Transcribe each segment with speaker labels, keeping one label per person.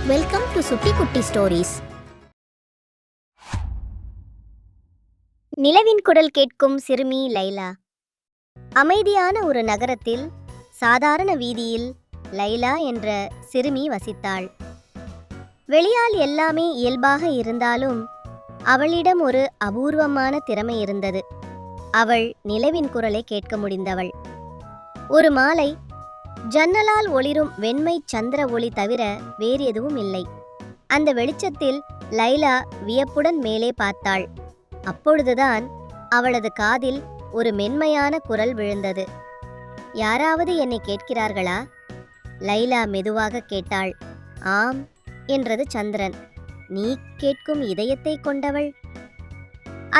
Speaker 1: Welcome to சுட்டி குட்டி stories. நிலவின் குரல் கேட்கும் சிறுமி லைலா. அமைதியான ஒரு நகரத்தில் சாதாரண வீதியில் லைலா என்ற சிறுமி வசித்தாள். வெளியால் எல்லாமே இயல்பாக இருந்தாலும் அவளிடம் ஒரு அபூர்வமான திறமை இருந்தது. அவள் நிலவின் குரலை கேட்க முடிந்தவள். ஒரு மாலை ஜன்னலால் ஒளிரும் வெண்மை சந்திர ஒளி தவிர வேறு எதுவும் இல்லை. அந்த வெளிச்சத்தில் லைலா வியப்புடன் மேலே பார்த்தாள். அப்பொழுதுதான் அவளது காதில் ஒரு மென்மையான குரல் விழுந்தது. யாராவது என்னை கேட்கிறார்களா? லைலா மெதுவாக கேட்டாள். ஆம் என்றது சந்திரன். நீ கேட்கும் இதயத்தை கொண்டவள்.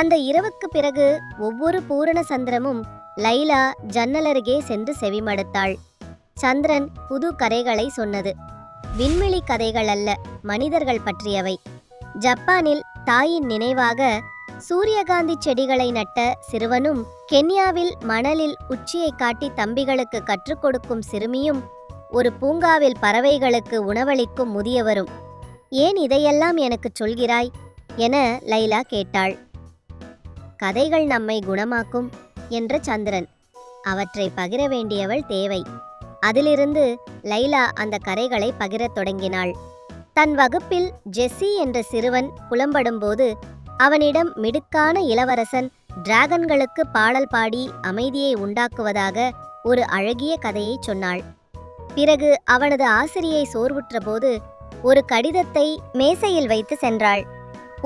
Speaker 1: அந்த இரவுக்கு பிறகு ஒவ்வொரு பூரண சந்திரமும் லைலா ஜன்னலருகே சென்று செவிமடுத்தாள். சந்திரன் புது கதைகளை சொன்னது. விண்வெளி கதைகள் அல்ல, மனிதர்கள் பற்றியவை. ஜப்பானில் தாயின் நினைவாக சூரியகாந்தி செடிகளை நட்ட சிறுவனும், கென்யாவில் மணலில் உச்சியை காட்டி தம்பிகளுக்கு கற்றுக் கொடுக்கும் சிறுமியும், ஒரு பூங்காவில் பறவைகளுக்கு உணவளிக்கும் முதியவரும். ஏன் இதையெல்லாம் எனக்கு சொல்கிறாய் என லைலா கேட்டாள். கதைகள் நம்மை குணமாக்கும் என்ற சந்திரன். அவற்றை பகிர வேண்டியவள் தேவை. அதிலிருந்து லைலா அந்த கதைகளை பகிரத் தொடங்கினாள். தன் வகுப்பில் ஜெஸ்ஸி என்ற சிறுவன் புலம்படும்போது அவனிடம் மிடுக்கான இளவரசன் டிராகன்களுக்கு பாடல் பாடி அமைதியை உண்டாக்குவதாக ஒரு அழகிய கதையை சொன்னாள். பிறகு அவனது ஆசிரியை சோர்வுற்றபோது ஒரு கடிதத்தை மேசையில் வைத்து சென்றாள்.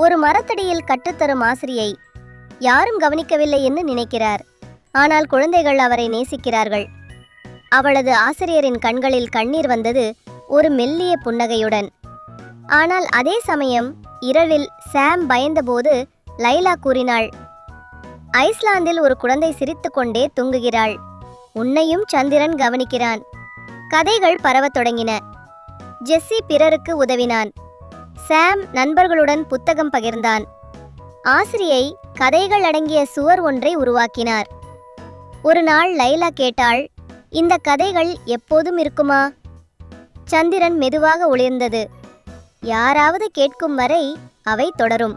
Speaker 1: ஒரு மரத்தடியில் கற்றுத்தரும் ஆசிரியை யாரும் கவனிக்கவில்லை என்று நினைக்கிறார். ஆனால் குழந்தைகள் அவரை நேசிக்கிறார்கள். அவளது ஆசிரியரின் கண்களில் கண்ணீர் வந்தது, ஒரு மெல்லிய புன்னகையுடன். ஆனால் அதே சமயம் இரவில் சாம் பயந்தபோது லைலா கூறினாள், ஐஸ்லாந்தில் ஒரு குழந்தை சிரித்து கொண்டே தூங்குகிறாள். உன்னையும் சந்திரன் கவனிக்கிறான். கதைகள் பரவத் தொடங்கின. ஜெஸ்ஸி பிறருக்கு உதவினான். சாம் நண்பர்களுடன் புத்தகம் பகிர்ந்தான். ஆசிரியை கதைகள் அடங்கிய சுவர் ஒன்றை உருவாக்கினார். ஒரு நாள் லைலா கேட்டாள், இந்த கதைகள் எப்போதும் இருக்குமா? சந்திரன் மெதுவாக ஒளிர்ந்தது. யாராவது கேட்கும் வரை அவை தொடரும்.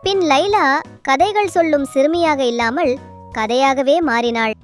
Speaker 1: பின் லைலா கதைகள் சொல்லும் சிறுமியாக இல்லாமல் கதையாகவே மாறினாள்.